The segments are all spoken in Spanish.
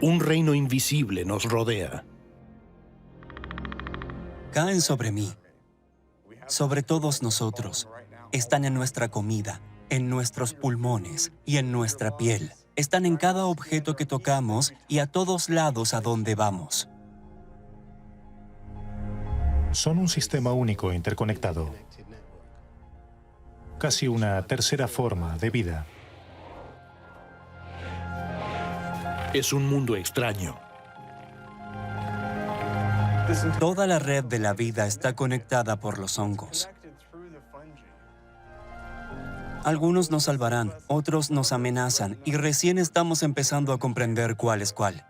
Un reino invisible nos rodea. Caen sobre mí, sobre todos nosotros. Están en nuestra comida, en nuestros pulmones y en nuestra piel. Están en cada objeto que tocamos y a todos lados a donde vamos. Son un sistema único interconectado. Casi una tercera forma de vida. Es un mundo extraño. Toda la red de la vida está conectada por los hongos. Algunos nos salvarán, otros nos amenazan y recién estamos empezando a comprender cuál es cuál.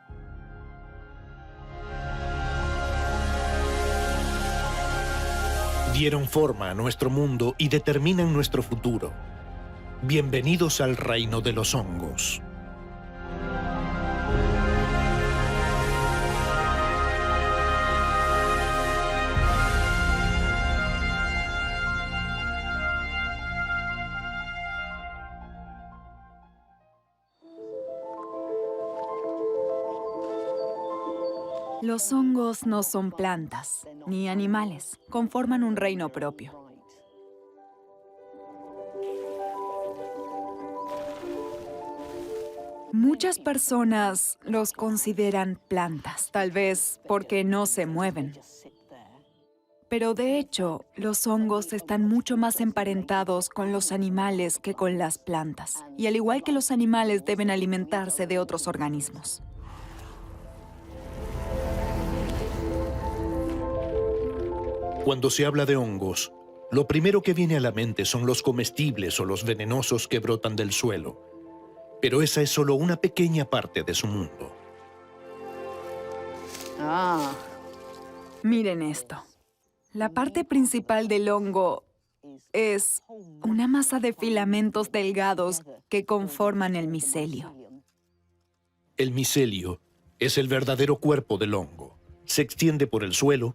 Dieron forma a nuestro mundo y determinan nuestro futuro. Bienvenidos al reino de los hongos. Los hongos no son plantas, ni animales. Conforman un reino propio. Muchas personas los consideran plantas, tal vez porque no se mueven. Pero de hecho, los hongos están mucho más emparentados con los animales que con las plantas. Y al igual que los animales deben alimentarse de otros organismos. Cuando se habla de hongos, lo primero que viene a la mente son los comestibles o los venenosos que brotan del suelo. Pero esa es solo una pequeña parte de su mundo. Miren esto. La parte principal del hongo es una masa de filamentos delgados que conforman el micelio. El micelio es el verdadero cuerpo del hongo. Se extiende por el suelo,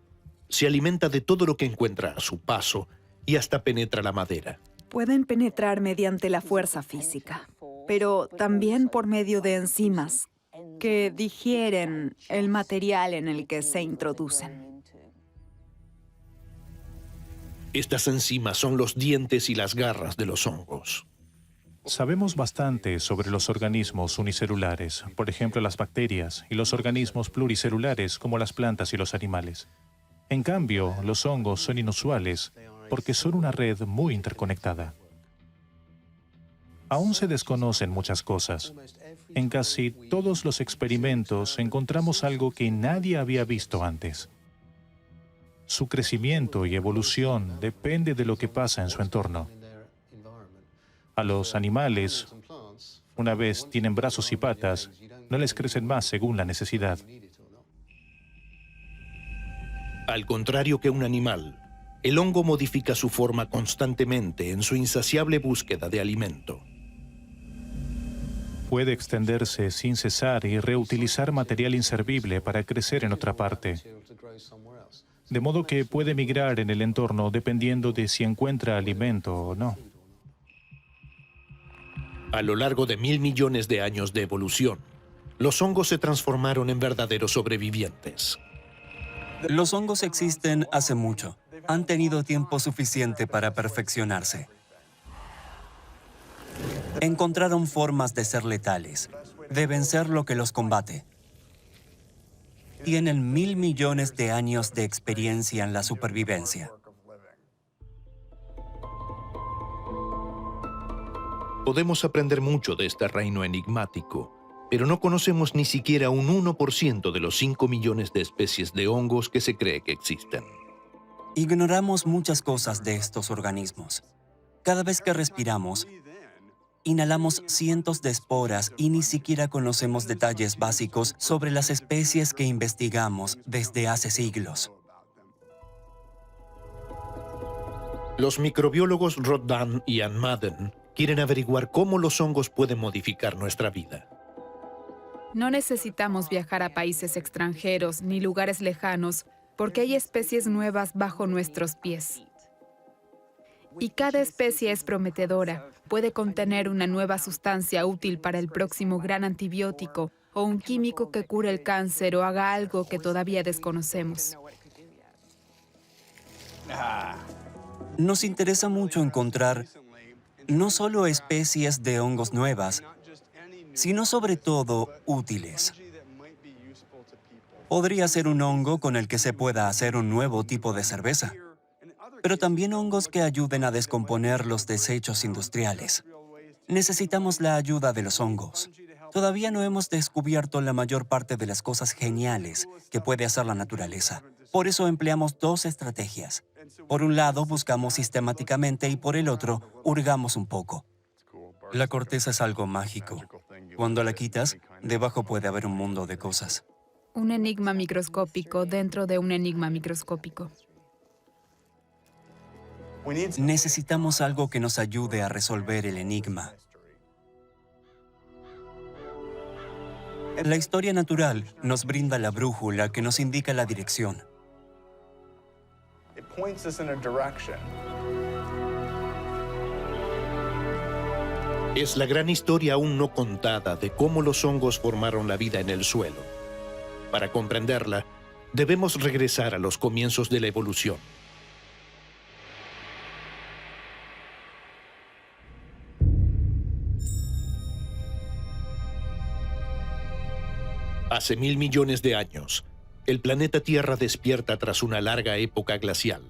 se alimenta de todo lo que encuentra a su paso y hasta penetra la madera. Pueden penetrar mediante la fuerza física, pero también por medio de enzimas que digieren el material en el que se introducen. Estas enzimas son los dientes y las garras de los hongos. Sabemos bastante sobre los organismos unicelulares, por ejemplo las bacterias, y los organismos pluricelulares como las plantas y los animales. En cambio, los hongos son inusuales porque son una red muy interconectada. Aún se desconocen muchas cosas. En casi todos los experimentos encontramos algo que nadie había visto antes. Su crecimiento y evolución depende de lo que pasa en su entorno. A los animales, una vez tienen brazos y patas, no les crecen más según la necesidad. Al contrario que un animal, el hongo modifica su forma constantemente en su insaciable búsqueda de alimento. Puede extenderse sin cesar y reutilizar material inservible para crecer en otra parte. De modo que puede migrar en el entorno dependiendo de si encuentra alimento o no. A lo largo de 1.000 millones de años de evolución, los hongos se transformaron en verdaderos sobrevivientes. Los hongos existen hace mucho. Han tenido tiempo suficiente para perfeccionarse. Encontraron formas de ser letales, de vencer lo que los combate. Tienen 1.000 millones de años de experiencia en la supervivencia. Podemos aprender mucho de este reino enigmático, pero no conocemos ni siquiera un 1% de los 5 millones de especies de hongos que se cree que existen. Ignoramos muchas cosas de estos organismos. Cada vez que respiramos, inhalamos cientos de esporas y ni siquiera conocemos detalles básicos sobre las especies que investigamos desde hace siglos. Los microbiólogos Rod Dunn y Ann Madden quieren averiguar cómo los hongos pueden modificar nuestra vida. No necesitamos viajar a países extranjeros ni lugares lejanos porque hay especies nuevas bajo nuestros pies. Y cada especie es prometedora. Puede contener una nueva sustancia útil para el próximo gran antibiótico o un químico que cure el cáncer o haga algo que todavía desconocemos. Nos interesa mucho encontrar no solo especies de hongos nuevas, sino sobre todo útiles. Podría ser un hongo con el que se pueda hacer un nuevo tipo de cerveza, pero también hongos que ayuden a descomponer los desechos industriales. Necesitamos la ayuda de los hongos. Todavía no hemos descubierto la mayor parte de las cosas geniales que puede hacer la naturaleza. Por eso empleamos dos estrategias. Por un lado, buscamos sistemáticamente y por el otro, hurgamos un poco. La corteza es algo mágico. Cuando la quitas, debajo puede haber un mundo de cosas. Un enigma microscópico dentro de un enigma microscópico. Necesitamos algo que nos ayude a resolver el enigma. La historia natural nos brinda la brújula que nos indica la dirección. Es la gran historia aún no contada de cómo los hongos formaron la vida en el suelo. Para comprenderla, debemos regresar a los comienzos de la evolución. Hace 1.000 millones de años, el planeta Tierra despierta tras una larga época glacial.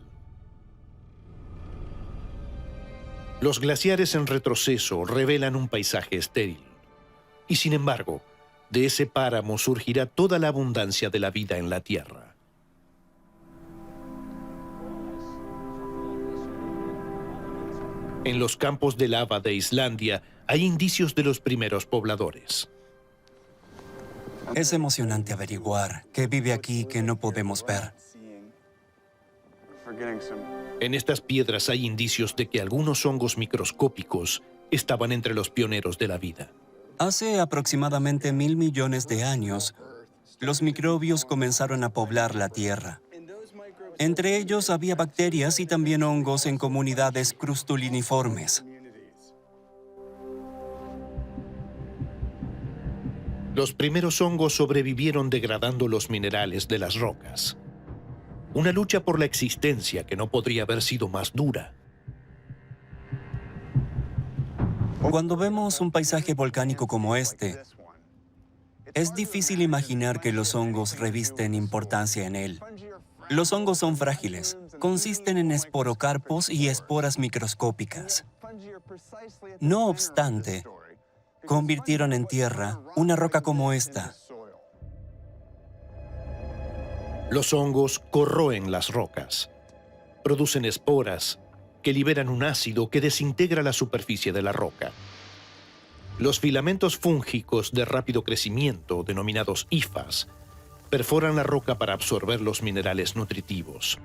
Los glaciares en retroceso revelan un paisaje estéril. Y sin embargo, de ese páramo surgirá toda la abundancia de la vida en la Tierra. En los campos de lava de Islandia hay indicios de los primeros pobladores. Es emocionante averiguar qué vive aquí que no podemos ver. En estas piedras hay indicios de que algunos hongos microscópicos estaban entre los pioneros de la vida. Hace aproximadamente 1.000 millones de años, los microbios comenzaron a poblar la Tierra. Entre ellos había bacterias y también hongos en comunidades crustuliniformes. Los primeros hongos sobrevivieron degradando los minerales de las rocas. Una lucha por la existencia que no podría haber sido más dura. Cuando vemos un paisaje volcánico como este, es difícil imaginar que los hongos revisten importancia en él. Los hongos son frágiles, consisten en esporocarpos y esporas microscópicas. No obstante, convirtieron en tierra una roca como esta. Los hongos corroen las rocas. Producen esporas que liberan un ácido que desintegra la superficie de la roca. Los filamentos fúngicos de rápido crecimiento, denominados hifas, perforan la roca para absorber los minerales nutritivos.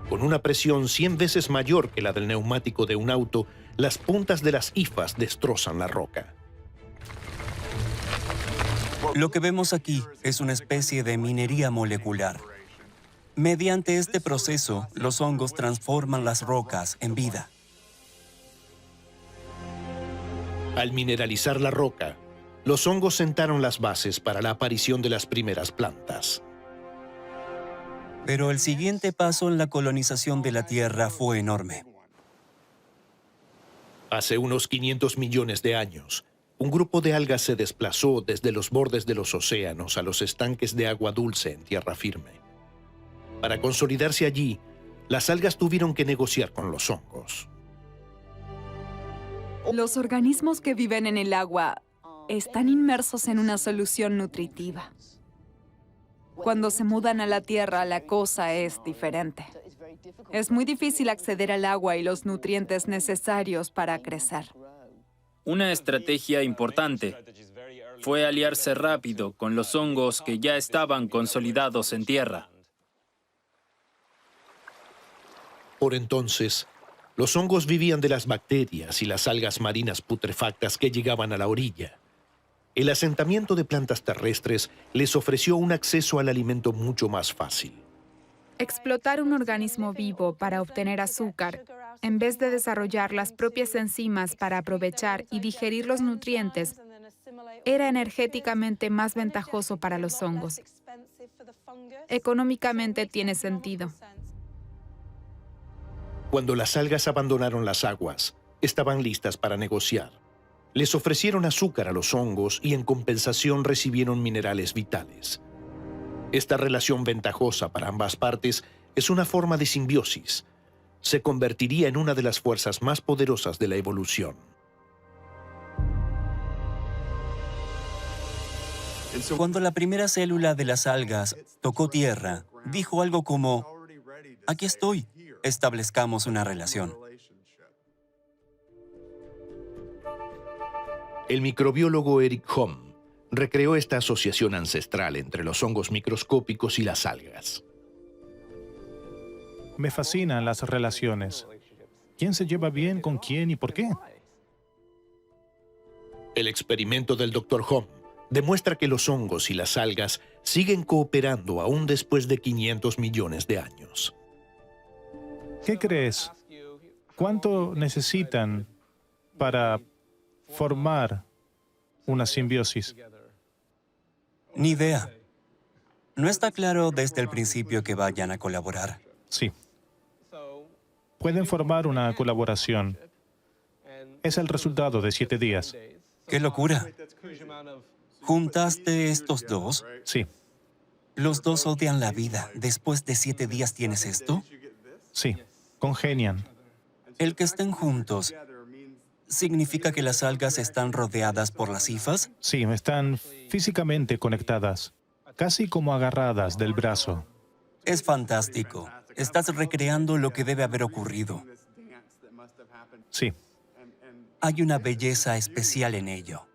Con una presión 100 veces mayor que la del neumático de un auto, las puntas de las hifas destrozan la roca. Lo que vemos aquí es una especie de minería molecular. Mediante este proceso, los hongos transforman las rocas en vida. Al mineralizar la roca, los hongos sentaron las bases para la aparición de las primeras plantas. Pero el siguiente paso en la colonización de la Tierra fue enorme. Hace unos 500 millones de años, un grupo de algas se desplazó desde los bordes de los océanos a los estanques de agua dulce en tierra firme. Para consolidarse allí, las algas tuvieron que negociar con los hongos. Los organismos que viven en el agua están inmersos en una solución nutritiva. Cuando se mudan a la tierra, la cosa es diferente. Es muy difícil acceder al agua y los nutrientes necesarios para crecer. Una estrategia importante fue aliarse rápido con los hongos que ya estaban consolidados en tierra. Por entonces, los hongos vivían de las bacterias y las algas marinas putrefactas que llegaban a la orilla. El asentamiento de plantas terrestres les ofreció un acceso al alimento mucho más fácil. Explotar un organismo vivo para obtener azúcar, en vez de desarrollar las propias enzimas para aprovechar y digerir los nutrientes, era energéticamente más ventajoso para los hongos. Económicamente tiene sentido. Cuando las algas abandonaron las aguas, estaban listas para negociar. Les ofrecieron azúcar a los hongos y en compensación recibieron minerales vitales. Esta relación ventajosa para ambas partes es una forma de simbiosis. Se convertiría en una de las fuerzas más poderosas de la evolución. Cuando la primera célula de las algas tocó tierra, dijo algo como, aquí estoy, establezcamos una relación. El microbiólogo Eric Hom recreó esta asociación ancestral entre los hongos microscópicos y las algas. Me fascinan las relaciones. ¿Quién se lleva bien con quién y por qué? El experimento del Dr. Hom demuestra que los hongos y las algas siguen cooperando aún después de 500 millones de años. ¿Qué crees? ¿Cuánto necesitan para formar una simbiosis? Ni idea. No está claro desde el principio que vayan a colaborar. Sí. Pueden formar una colaboración. Es el resultado de 7 días. ¡Qué locura! ¿Juntaste estos dos? Sí, Los dos odian la vida. ¿Después de 7 días tienes esto? sí, congenian. El que estén juntos, ¿significa que las algas están rodeadas por las hifas? Sí, están físicamente conectadas, casi como agarradas del brazo. Es fantástico. Estás recreando lo que debe haber ocurrido. Sí, Hay una belleza especial en ello.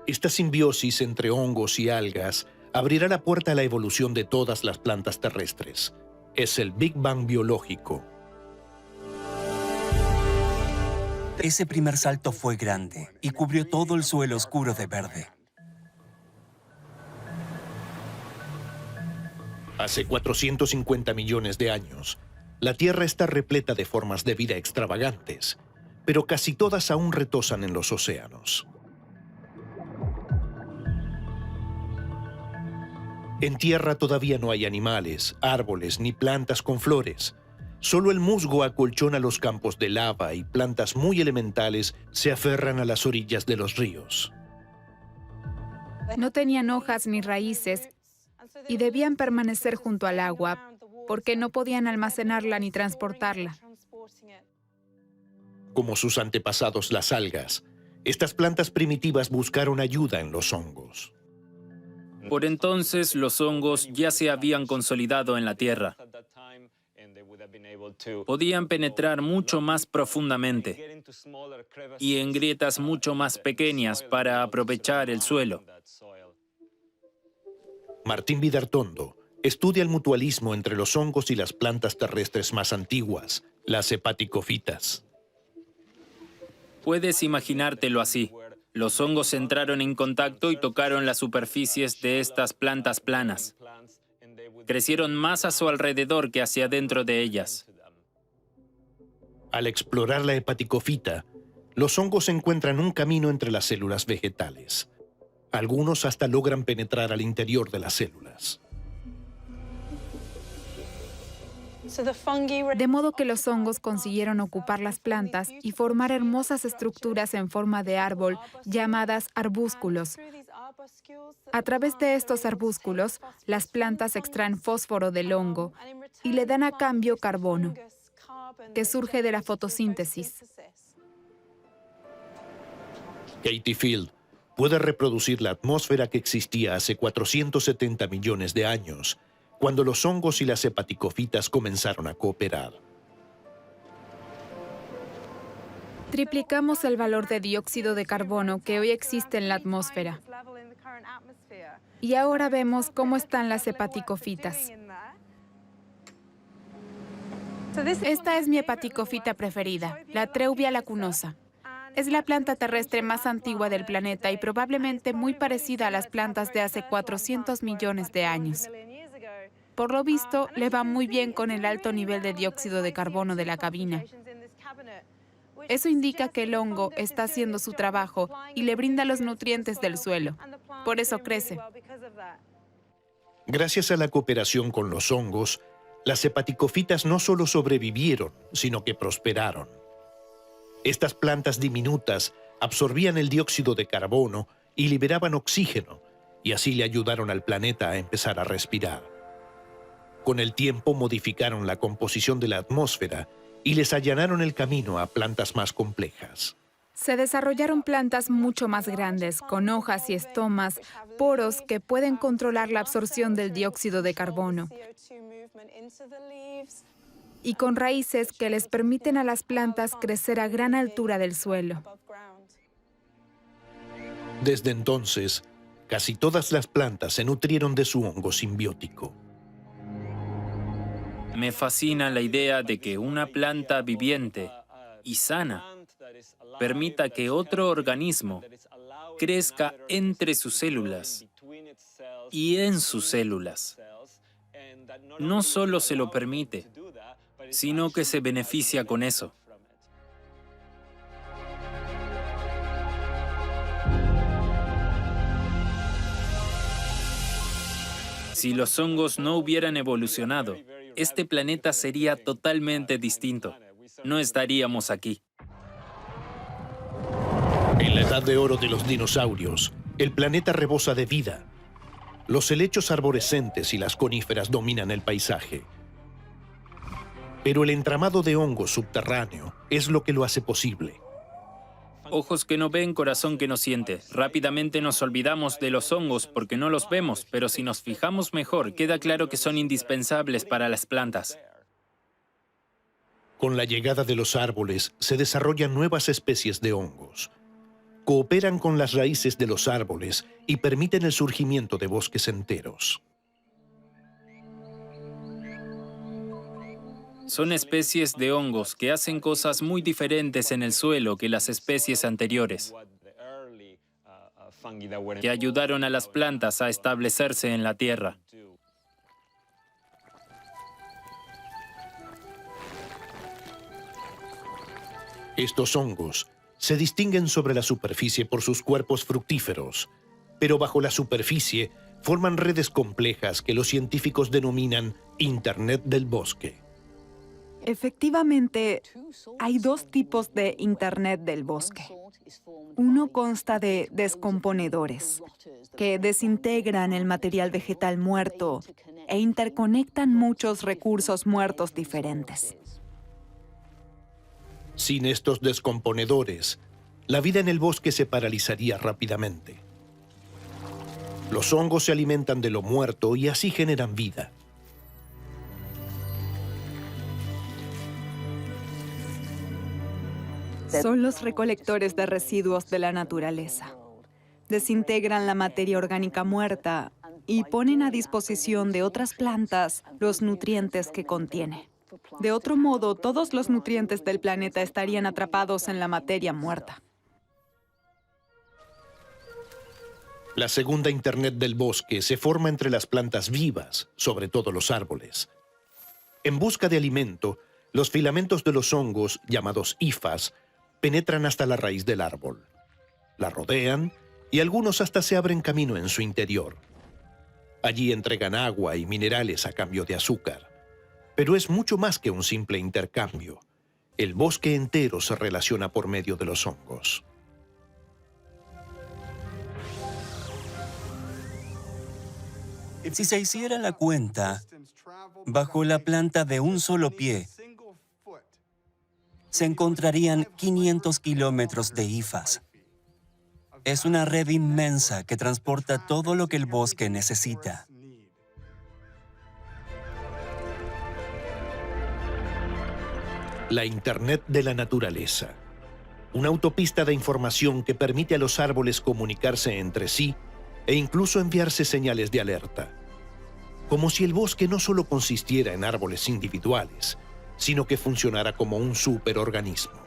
Esta simbiosis entre hongos y algas abrirá la puerta a la evolución de todas las plantas terrestres. Es el Big Bang biológico. Ese primer salto fue grande y cubrió todo el suelo oscuro de verde. Hace 450 millones de años, la Tierra está repleta de formas de vida extravagantes, pero casi todas aún retosan en los océanos. En tierra todavía no hay animales, árboles ni plantas con flores. Solo el musgo acolchona los campos de lava y plantas muy elementales se aferran a las orillas de los ríos. No tenían hojas ni raíces y debían permanecer junto al agua porque no podían almacenarla ni transportarla. Como sus antepasados las algas, estas plantas primitivas buscaron ayuda en los hongos. Por entonces, los hongos ya se habían consolidado en la tierra. Podían penetrar mucho más profundamente y en grietas mucho más pequeñas para aprovechar el suelo. Martín Vidartondo estudia el mutualismo entre los hongos y las plantas terrestres más antiguas, las hepaticofitas. Puedes imaginártelo así. Los hongos entraron en contacto y tocaron las superficies de estas plantas planas. Crecieron más a su alrededor que hacia dentro de ellas. Al explorar la hepaticofita, los hongos encuentran un camino entre las células vegetales. Algunos hasta logran penetrar al interior de las células. De modo que los hongos consiguieron ocupar las plantas y formar hermosas estructuras en forma de árbol llamadas arbúsculos. A través de estos arbúsculos, las plantas extraen fósforo del hongo y le dan a cambio carbono, que surge de la fotosíntesis. Katie Field puede reproducir la atmósfera que existía hace 470 millones de años, cuando los hongos y las hepaticofitas comenzaron a cooperar. Triplicamos el valor de dióxido de carbono que hoy existe en la atmósfera. Y ahora vemos cómo están las hepaticofitas. Esta es mi hepaticofita preferida, la Treuvia lacunosa. Es la planta terrestre más antigua del planeta y probablemente muy parecida a las plantas de hace 400 millones de años. Por lo visto, le va muy bien con el alto nivel de dióxido de carbono de la cabina. Eso indica que el hongo está haciendo su trabajo y le brinda los nutrientes del suelo. Por eso crece. Gracias a la cooperación con los hongos, las hepaticofitas no solo sobrevivieron, sino que prosperaron. Estas plantas diminutas absorbían el dióxido de carbono y liberaban oxígeno, y así le ayudaron al planeta a empezar a respirar. Con el tiempo modificaron la composición de la atmósfera y les allanaron el camino a plantas más complejas. Se desarrollaron plantas mucho más grandes, con hojas y estomas, poros que pueden controlar la absorción del dióxido de carbono, y con raíces que les permiten a las plantas crecer a gran altura del suelo. Desde entonces, casi todas las plantas se nutrieron de su hongo simbiótico. Me fascina la idea de que una planta viviente y sana permita que otro organismo crezca entre sus células y en sus células. No solo se lo permite, sino que se beneficia con eso. Si los hongos no hubieran evolucionado, este planeta sería totalmente distinto. No estaríamos aquí. En la edad de oro de los dinosaurios, el planeta rebosa de vida. Los helechos arborescentes y las coníferas dominan el paisaje. Pero el entramado de hongos subterráneo es lo que lo hace posible. Ojos que no ven, corazón que no siente. Rápidamente nos olvidamos de los hongos porque no los vemos, pero si nos fijamos mejor, queda claro que son indispensables para las plantas. Con la llegada de los árboles, se desarrollan nuevas especies de hongos. Cooperan con las raíces de los árboles y permiten el surgimiento de bosques enteros. Son especies de hongos que hacen cosas muy diferentes en el suelo que las especies anteriores, que ayudaron a las plantas a establecerse en la tierra. Estos hongos se distinguen sobre la superficie por sus cuerpos fructíferos, pero bajo la superficie forman redes complejas que los científicos denominan Internet del bosque. Efectivamente, hay dos tipos de Internet del bosque. Uno consta de descomponedores, que desintegran el material vegetal muerto e interconectan muchos recursos muertos diferentes. Sin estos descomponedores, la vida en el bosque se paralizaría rápidamente. Los hongos se alimentan de lo muerto y así generan vida. Son los recolectores de residuos de la naturaleza. Desintegran la materia orgánica muerta y ponen a disposición de otras plantas los nutrientes que contiene. De otro modo, todos los nutrientes del planeta estarían atrapados en la materia muerta. La segunda Internet del bosque se forma entre las plantas vivas, sobre todo los árboles. En busca de alimento, los filamentos de los hongos, llamados hifas, penetran hasta la raíz del árbol. La rodean y algunos hasta se abren camino en su interior. Allí entregan agua y minerales a cambio de azúcar. Pero es mucho más que un simple intercambio. El bosque entero se relaciona por medio de los hongos. Si se hiciera la cuenta, bajo la planta de un solo pie, se encontrarían 500 kilómetros de hifas. Es una red inmensa que transporta todo lo que el bosque necesita. La Internet de la naturaleza. Una autopista de información que permite a los árboles comunicarse entre sí e incluso enviarse señales de alerta. Como si el bosque no solo consistiera en árboles individuales, sino que funcionara como un superorganismo.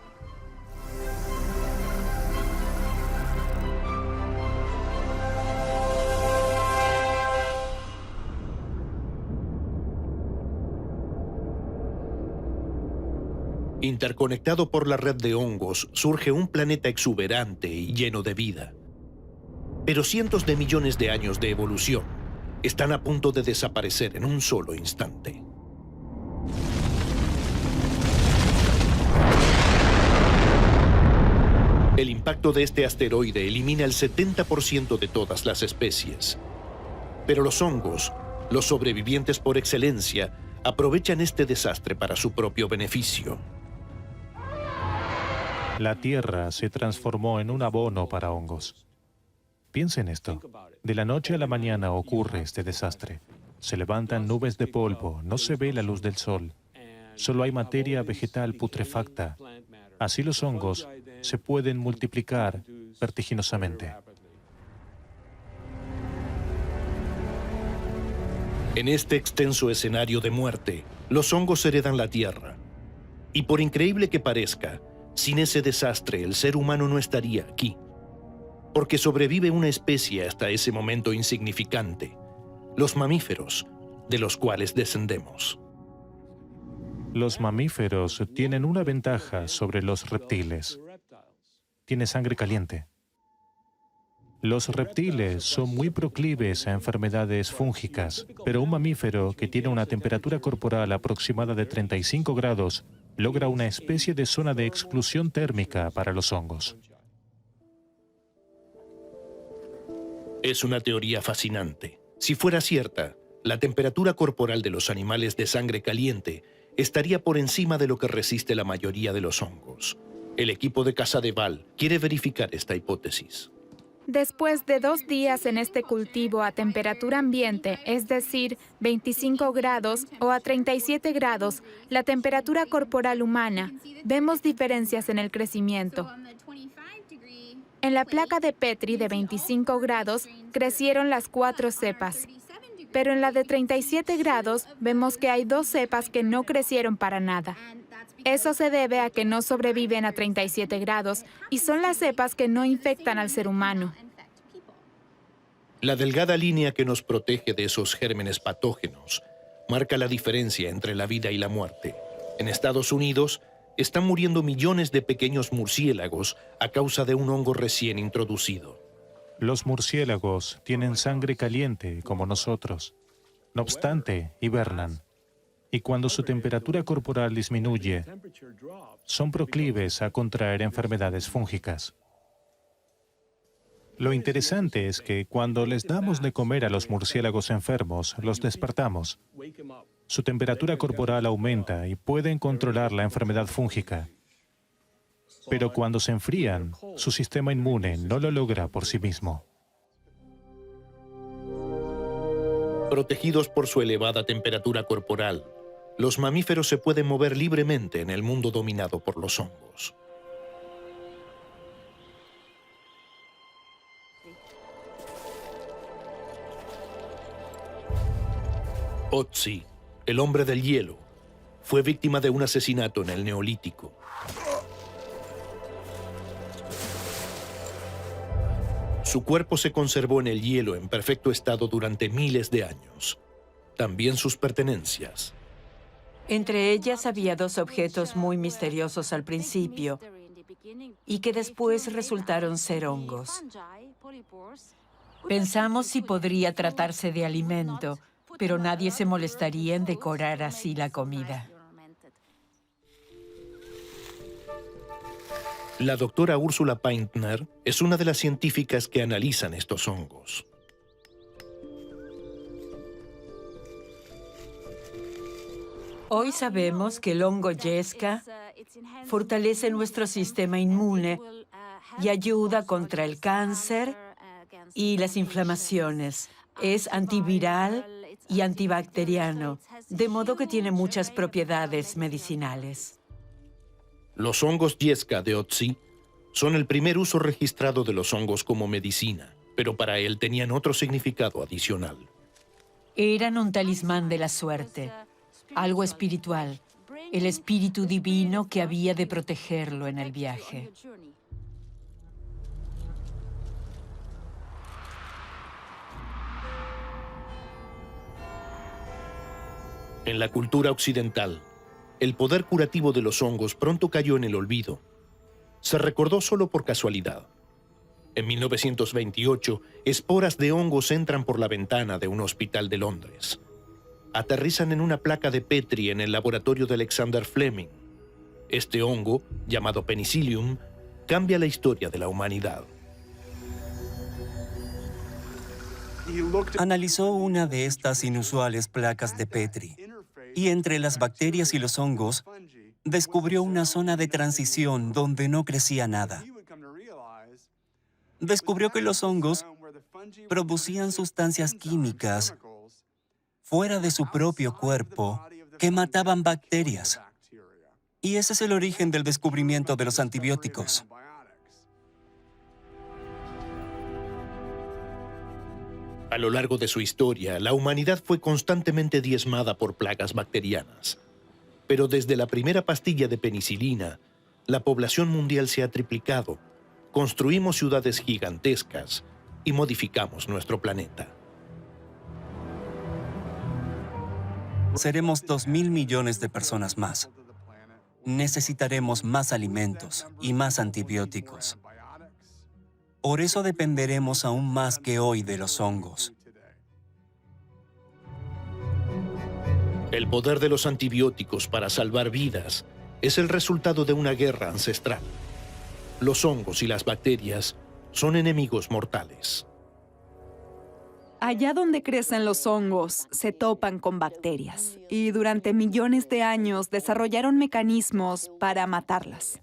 Interconectado por la red de hongos, surge un planeta exuberante y lleno de vida. Pero cientos de millones de años de evolución están a punto de desaparecer en un solo instante. El impacto de este asteroide elimina el 70% de todas las especies. Pero los hongos, los sobrevivientes por excelencia, aprovechan este desastre para su propio beneficio. La Tierra se transformó en un abono para hongos. Piensa en esto. De la noche a la mañana ocurre este desastre. Se levantan nubes de polvo, no se ve la luz del sol. Solo hay materia vegetal putrefacta. Así los hongos se pueden multiplicar vertiginosamente. En este extenso escenario de muerte, los hongos heredan la Tierra. Y por increíble que parezca, sin ese desastre el ser humano no estaría aquí. Porque sobrevive una especie hasta ese momento insignificante, los mamíferos, de los cuales descendemos. Los mamíferos tienen una ventaja sobre los reptiles. Tienen sangre caliente. Los reptiles son muy proclives a enfermedades fúngicas, pero un mamífero que tiene una temperatura corporal aproximada de 35 grados logra una especie de zona de exclusión térmica para los hongos. Es una teoría fascinante. Si fuera cierta, la temperatura corporal de los animales de sangre caliente estaría por encima de lo que resiste la mayoría de los hongos. El equipo de Casadeval quiere verificar esta hipótesis. Después de 2 días en este cultivo a temperatura ambiente, es decir, 25 grados o a 37 grados, la temperatura corporal humana, vemos diferencias en el crecimiento. En la placa de Petri de 25 grados crecieron las 4 cepas, pero en la de 37 grados vemos que hay 2 cepas que no crecieron para nada. Eso se debe a que no sobreviven a 37 grados y son las cepas que no infectan al ser humano. La delgada línea que nos protege de esos gérmenes patógenos marca la diferencia entre la vida y la muerte. En Estados Unidos, están muriendo millones de pequeños murciélagos a causa de un hongo recién introducido. Los murciélagos tienen sangre caliente como nosotros. No obstante, hibernan. Y cuando su temperatura corporal disminuye, son proclives a contraer enfermedades fúngicas. Lo interesante es que cuando les damos de comer a los murciélagos enfermos, los despertamos. Su temperatura corporal aumenta y pueden controlar la enfermedad fúngica. Pero cuando se enfrían, su sistema inmune no lo logra por sí mismo. Protegidos por su elevada temperatura corporal, los mamíferos se pueden mover libremente en el mundo dominado por los hongos. Otzi, el hombre del hielo, fue víctima de un asesinato en el Neolítico. Su cuerpo se conservó en el hielo en perfecto estado durante miles de años. También sus pertenencias. Entre ellas había 2 objetos muy misteriosos al principio y que después resultaron ser hongos. Pensamos si podría tratarse de alimento, pero nadie se molestaría en decorar así la comida. La doctora Úrsula Paintner es una de las científicas que analizan estos hongos. Hoy sabemos que el hongo yesca fortalece nuestro sistema inmune y ayuda contra el cáncer y las inflamaciones. Es antiviral y antibacteriano, de modo que tiene muchas propiedades medicinales. Los hongos yesca de Otzi son el primer uso registrado de los hongos como medicina, pero para él tenían otro significado adicional. Eran un talismán de la suerte, algo espiritual, el espíritu divino que había de protegerlo en el viaje. En la cultura occidental, El poder curativo de los hongos pronto cayó en el olvido. Se recordó solo por casualidad. En 1928, esporas de hongos entran por la ventana de un hospital de Londres. Aterrizan en una placa de Petri en el laboratorio de Alexander Fleming. Este hongo, llamado Penicillium, cambia la historia de la humanidad. Analizó una de estas inusuales placas de Petri y entre las bacterias y los hongos descubrió una zona de transición donde no crecía nada. Descubrió que los hongos producían sustancias químicas fuera de su propio cuerpo que mataban bacterias. Y ese es el origen del descubrimiento de los antibióticos. A lo largo de su historia, la humanidad fue constantemente diezmada por plagas bacterianas. Pero desde la primera pastilla de penicilina, la población mundial se ha triplicado, construimos ciudades gigantescas y modificamos nuestro planeta. Seremos 2.000 millones de personas más. Necesitaremos más alimentos y más antibióticos. Por eso dependeremos aún más que hoy de los hongos. El poder de los antibióticos para salvar vidas es el resultado de una guerra ancestral. Los hongos y las bacterias son enemigos mortales. Allá donde crecen los hongos, se topan con bacterias y durante millones de años desarrollaron mecanismos para matarlas.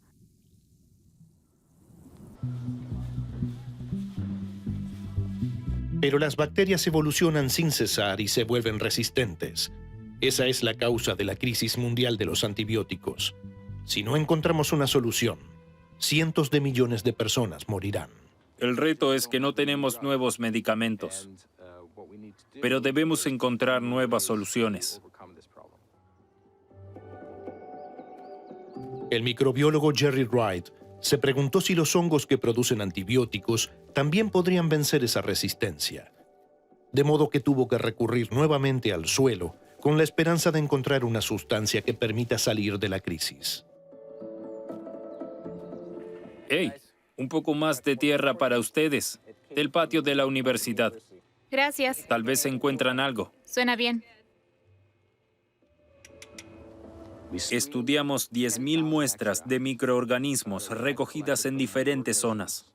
Pero las bacterias evolucionan sin cesar y se vuelven resistentes. Esa es la causa de la crisis mundial de los antibióticos. Si no encontramos una solución, cientos de millones de personas morirán. El reto es que no tenemos nuevos medicamentos, pero debemos encontrar nuevas soluciones. El microbiólogo Jerry Wright se preguntó si los hongos que producen antibióticos también podrían vencer esa resistencia. De modo que tuvo que recurrir nuevamente al suelo con la esperanza de encontrar una sustancia que permita salir de la crisis. ¡Hey! Un poco más de tierra para ustedes, del patio de la universidad. Gracias. Tal vez encuentran algo. Suena bien. Estudiamos 10.000 muestras de microorganismos recogidas en diferentes zonas.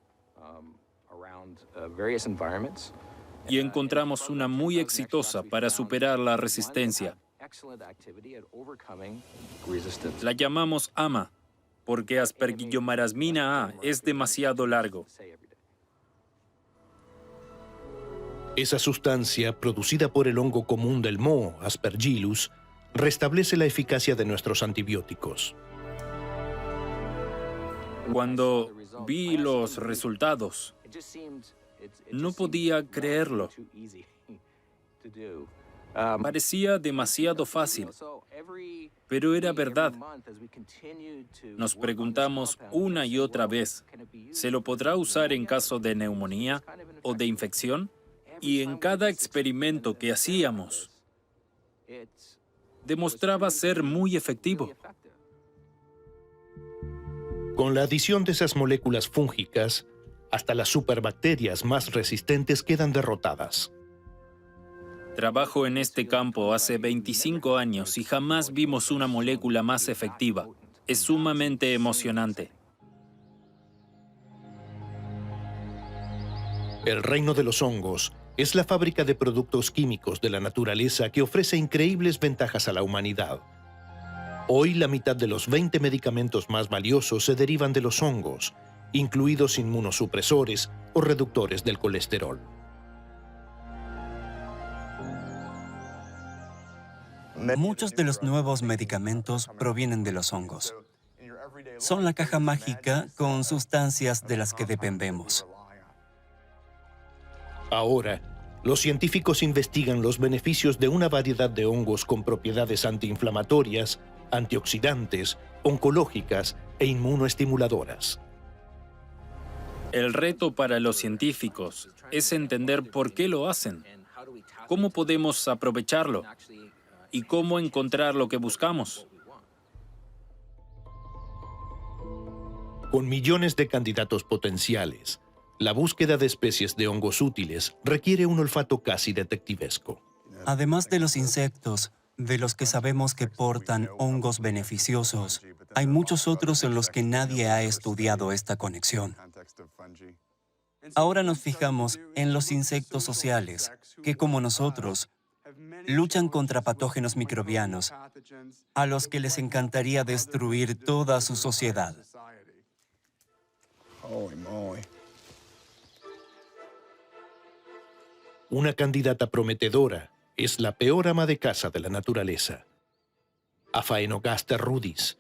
Y encontramos una muy exitosa para superar la resistencia. La llamamos AMA, porque Aspergillomarasmina A es demasiado largo. Esa sustancia, producida por el hongo común del moho, Aspergillus, restablece la eficacia de nuestros antibióticos. Cuando vi los resultados, no podía creerlo. Parecía demasiado fácil, pero era verdad. Nos preguntamos una y otra vez, ¿se lo podrá usar en caso de neumonía o de infección? Y en cada experimento que hacíamos, demostraba ser muy efectivo. Con la adición de esas moléculas fúngicas, hasta las superbacterias más resistentes quedan derrotadas. Trabajo en este campo hace 25 años y jamás vimos una molécula más efectiva. Es sumamente emocionante. El reino de los hongos es la fábrica de productos químicos de la naturaleza que ofrece increíbles ventajas a la humanidad. Hoy la mitad de los 20 medicamentos más valiosos se derivan de los hongos, incluidos inmunosupresores o reductores del colesterol. Muchos de los nuevos medicamentos provienen de los hongos. Son la caja mágica con sustancias de las que dependemos. Ahora, los científicos investigan los beneficios de una variedad de hongos con propiedades antiinflamatorias, antioxidantes, oncológicas e inmunoestimuladoras. El reto para los científicos es entender por qué lo hacen, cómo podemos aprovecharlo y cómo encontrar lo que buscamos. Con millones de candidatos potenciales, la búsqueda de especies de hongos útiles requiere un olfato casi detectivesco. Además de los insectos, de los que sabemos que portan hongos beneficiosos, hay muchos otros en los que nadie ha estudiado esta conexión. Ahora nos fijamos en los insectos sociales, que como nosotros, luchan contra patógenos microbianos, a los que les encantaría destruir toda su sociedad. Una candidata prometedora es la peor ama de casa de la naturaleza. Aphaenogaster rudis.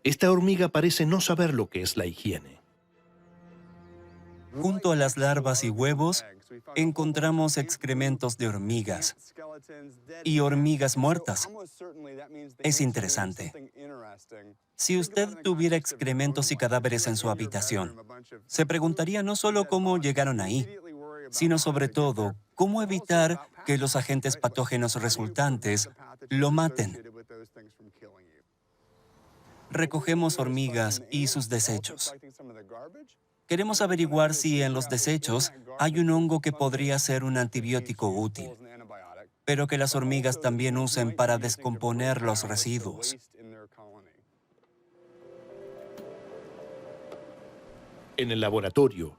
Esta hormiga parece no saber lo que es la higiene. Junto a las larvas y huevos, encontramos excrementos de hormigas y hormigas muertas. Es interesante. Si usted tuviera excrementos y cadáveres en su habitación, se preguntaría no solo cómo llegaron ahí, sino sobre todo, cómo evitar que los agentes patógenos resultantes lo maten. Recogemos hormigas y sus desechos. Queremos averiguar si en los desechos hay un hongo que podría ser un antibiótico útil, pero que las hormigas también usen para descomponer los residuos. En el laboratorio,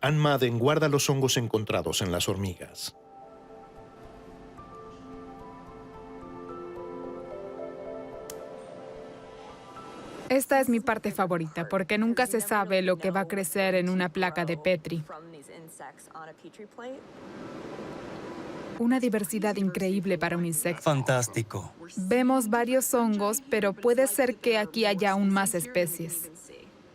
Ann Madden guarda los hongos encontrados en las hormigas. Esta es mi parte favorita, porque nunca se sabe lo que va a crecer en una placa de Petri. Una diversidad increíble para un insecto. Fantástico. Vemos varios hongos, pero puede ser que aquí haya aún más especies.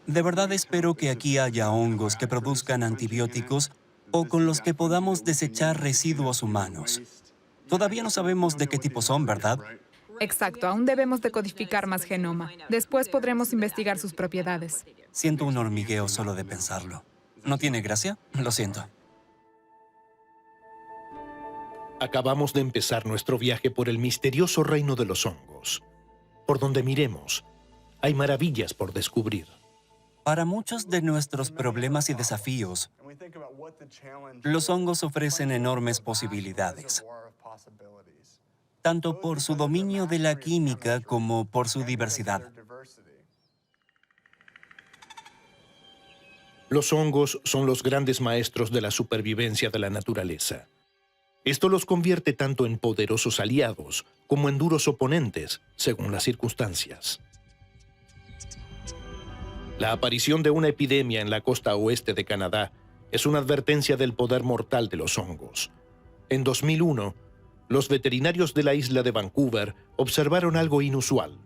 De verdad espero que aquí haya hongos que produzcan antibióticos o con los que podamos desechar residuos humanos. Todavía no sabemos de qué tipo son, ¿verdad? Exacto, aún debemos decodificar más genoma. Después podremos investigar sus propiedades. Siento un hormigueo solo de pensarlo. ¿No tiene gracia? Lo siento. Acabamos de empezar nuestro viaje por el misterioso reino de los hongos. Por donde miremos, hay maravillas por descubrir. Para muchos de nuestros problemas y desafíos, los hongos ofrecen enormes posibilidades, tanto por su dominio de la química como por su diversidad. Los hongos son los grandes maestros de la supervivencia de la naturaleza. Esto los convierte tanto en poderosos aliados como en duros oponentes, según las circunstancias. La aparición de una epidemia en la costa oeste de Canadá es una advertencia del poder mortal de los hongos. En 2001, los veterinarios de la isla de Vancouver observaron algo inusual.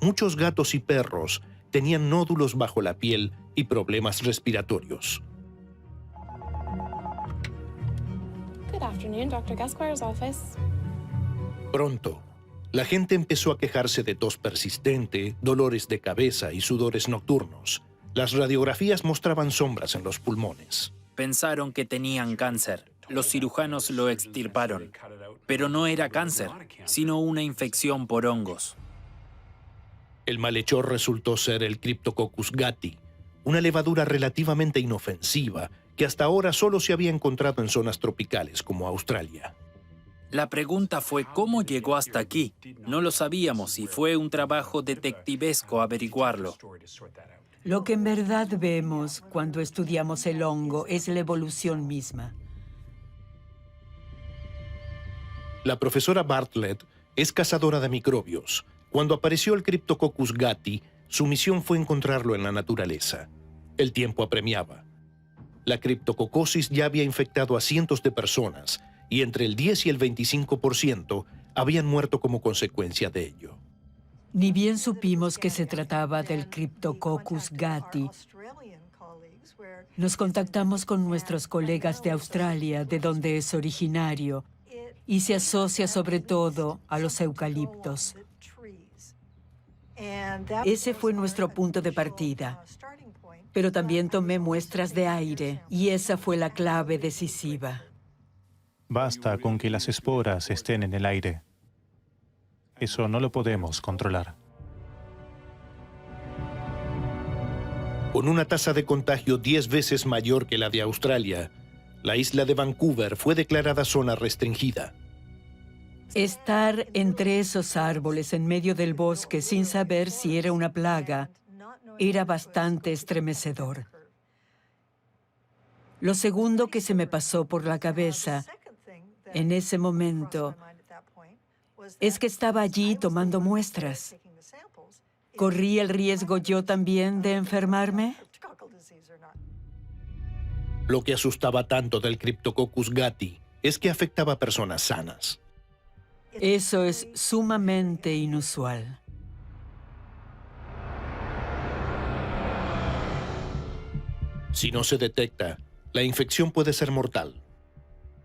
Muchos gatos y perros tenían nódulos bajo la piel y problemas respiratorios. Good afternoon, Dr. Gasquire's office. Pronto, la gente empezó a quejarse de tos persistente, dolores de cabeza y sudores nocturnos. Las radiografías mostraban sombras en los pulmones. Pensaron que tenían cáncer. Los cirujanos lo extirparon. Pero no era cáncer, sino una infección por hongos. El malhechor resultó ser el Cryptococcus gattii, una levadura relativamente inofensiva que hasta ahora solo se había encontrado en zonas tropicales como Australia. La pregunta fue cómo llegó hasta aquí. No lo sabíamos y fue un trabajo detectivesco averiguarlo. Lo que en verdad vemos cuando estudiamos el hongo es la evolución misma. La profesora Bartlett es cazadora de microbios. Cuando apareció el Cryptococcus gattii, su misión fue encontrarlo en la naturaleza. El tiempo apremiaba. La criptococosis ya había infectado a cientos de personas y entre el 10 y el 25% habían muerto como consecuencia de ello. Ni bien supimos que se trataba del Cryptococcus gattii, nos contactamos con nuestros colegas de Australia, de donde es originario, y se asocia sobre todo a los eucaliptos. Ese fue nuestro punto de partida. Pero también tomé muestras de aire, y esa fue la clave decisiva. Basta con que las esporas estén en el aire. Eso no lo podemos controlar. Con una tasa de contagio 10 veces mayor que la de Australia, la isla de Vancouver fue declarada zona restringida. Estar entre esos árboles en medio del bosque sin saber si era una plaga era bastante estremecedor. Lo segundo que se me pasó por la cabeza en ese momento es que estaba allí tomando muestras. ¿Corrí el riesgo yo también de enfermarme? Lo que asustaba tanto del Cryptococcus gattii es que afectaba a personas sanas. Eso es sumamente inusual. Si no se detecta, la infección puede ser mortal.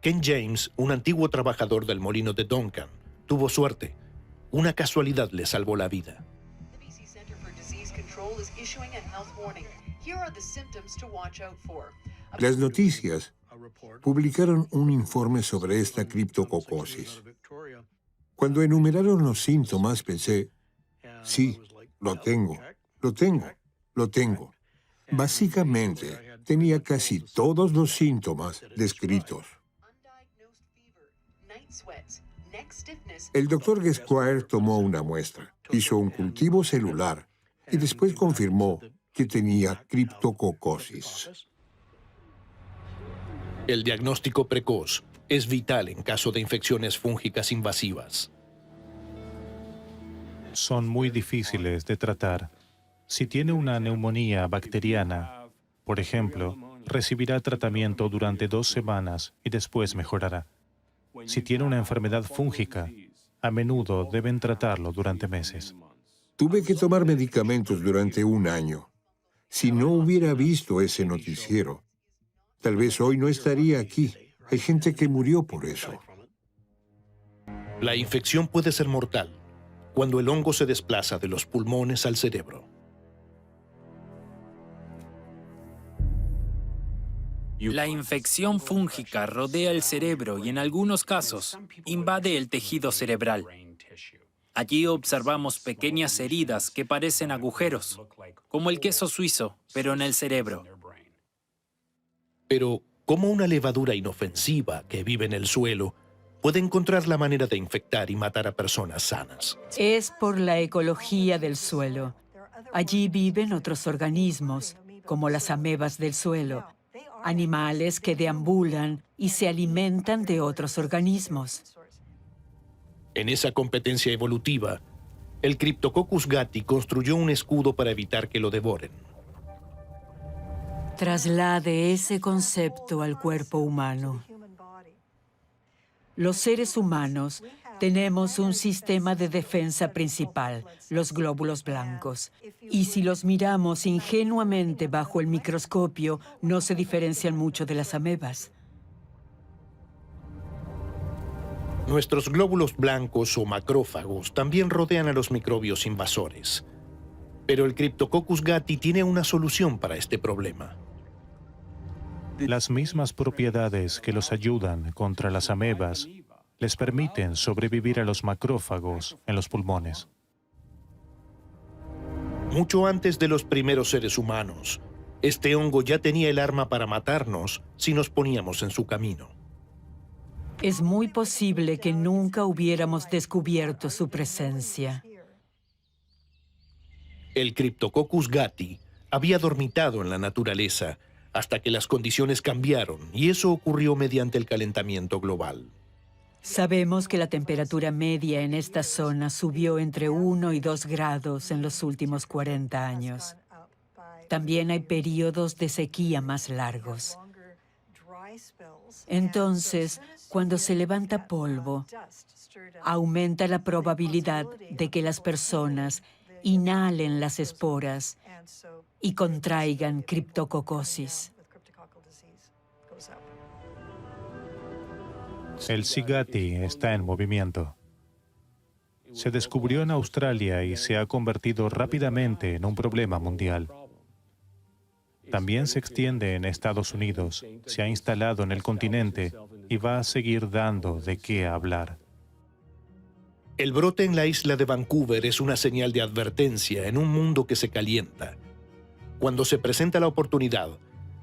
Ken James, un antiguo trabajador del molino de Duncan, tuvo suerte. Una casualidad le salvó la vida. Las noticias publicaron un informe sobre esta criptococosis. Cuando enumeraron los síntomas, pensé, sí, lo tengo. Básicamente, tenía casi todos los síntomas descritos. El Dr. Gesquire tomó una muestra, hizo un cultivo celular y después confirmó que tenía criptococosis. El diagnóstico precoz es vital en caso de infecciones fúngicas invasivas. Son muy difíciles de tratar. Si tiene una neumonía bacteriana, por ejemplo, recibirá tratamiento durante 2 semanas y después mejorará. Si tiene una enfermedad fúngica, a menudo deben tratarlo durante meses. Tuve que tomar medicamentos durante 1 año. Si no hubiera visto ese noticiero, tal vez hoy no estaría aquí. Hay gente que murió por eso. La infección puede ser mortal cuando el hongo se desplaza de los pulmones al cerebro. La infección fúngica rodea el cerebro y en algunos casos invade el tejido cerebral. Allí observamos pequeñas heridas que parecen agujeros, como el queso suizo, pero en el cerebro. Pero, ¿cómo una levadura inofensiva que vive en el suelo puede encontrar la manera de infectar y matar a personas sanas? Es por la ecología del suelo. Allí viven otros organismos, como las amebas del suelo, animales que deambulan y se alimentan de otros organismos. En esa competencia evolutiva, el Cryptococcus gattii construyó un escudo para evitar que lo devoren. Traslade ese concepto al cuerpo humano. Los seres humanos tenemos un sistema de defensa principal, los glóbulos blancos. Y si los miramos ingenuamente bajo el microscopio, no se diferencian mucho de las amebas. Nuestros glóbulos blancos o macrófagos también rodean a los microbios invasores. Pero el Cryptococcus gattii tiene una solución para este problema. Las mismas propiedades que los ayudan contra las amebas les permiten sobrevivir a los macrófagos en los pulmones. Mucho antes de los primeros seres humanos, este hongo ya tenía el arma para matarnos si nos poníamos en su camino. Es muy posible que nunca hubiéramos descubierto su presencia. El Cryptococcus gattii había dormitado en la naturaleza hasta que las condiciones cambiaron, y eso ocurrió mediante el calentamiento global. Sabemos que la temperatura media en esta zona subió entre 1 y 2 grados en los últimos 40 años. También hay periodos de sequía más largos. Entonces, cuando se levanta polvo, aumenta la probabilidad de que las personas inhalen las esporas y contraigan criptococosis. El C. gattii está en movimiento. Se descubrió en Australia y se ha convertido rápidamente en un problema mundial. También se extiende en Estados Unidos, se ha instalado en el continente y va a seguir dando de qué hablar. El brote en la isla de Vancouver es una señal de advertencia en un mundo que se calienta. Cuando se presenta la oportunidad,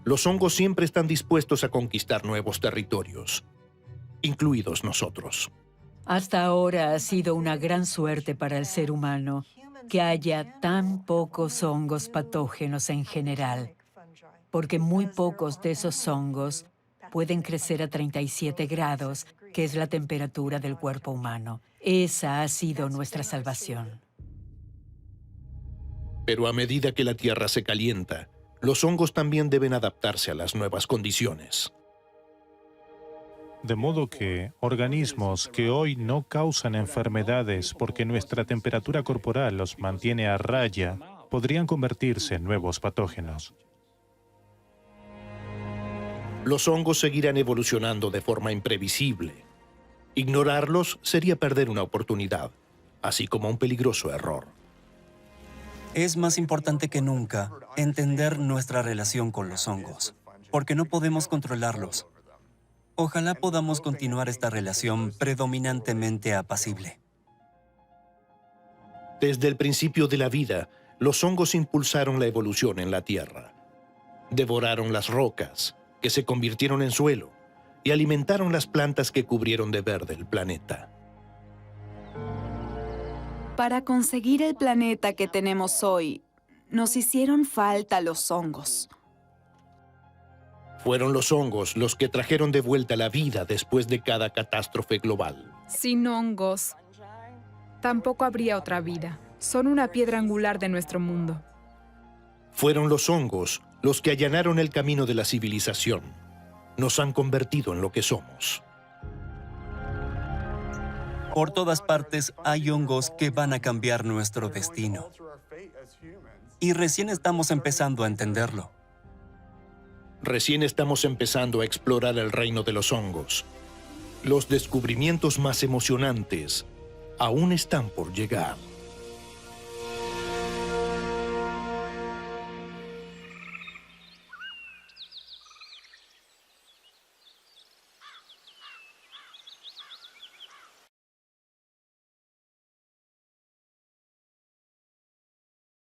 los hongos siempre están dispuestos a conquistar nuevos territorios, incluidos nosotros. Hasta ahora ha sido una gran suerte para el ser humano que haya tan pocos hongos patógenos en general, porque muy pocos de esos hongos pueden crecer a 37 grados, que es la temperatura del cuerpo humano. Esa ha sido nuestra salvación. Pero a medida que la Tierra se calienta, los hongos también deben adaptarse a las nuevas condiciones. De modo que organismos que hoy no causan enfermedades porque nuestra temperatura corporal los mantiene a raya, podrían convertirse en nuevos patógenos. Los hongos seguirán evolucionando de forma imprevisible. Ignorarlos sería perder una oportunidad, así como un peligroso error. Es más importante que nunca entender nuestra relación con los hongos, porque no podemos controlarlos. Ojalá podamos continuar esta relación predominantemente apacible. Desde el principio de la vida, los hongos impulsaron la evolución en la Tierra. Devoraron las rocas, que se convirtieron en suelo, y alimentaron las plantas que cubrieron de verde el planeta. Para conseguir el planeta que tenemos hoy, nos hicieron falta los hongos. Fueron los hongos los que trajeron de vuelta la vida después de cada catástrofe global. Sin hongos, tampoco habría otra vida. Son una piedra angular de nuestro mundo. Fueron los hongos los que allanaron el camino de la civilización. Nos han convertido en lo que somos. Por todas partes hay hongos que van a cambiar nuestro destino. Y recién estamos empezando a entenderlo. Recién estamos empezando a explorar el reino de los hongos. Los descubrimientos más emocionantes aún están por llegar.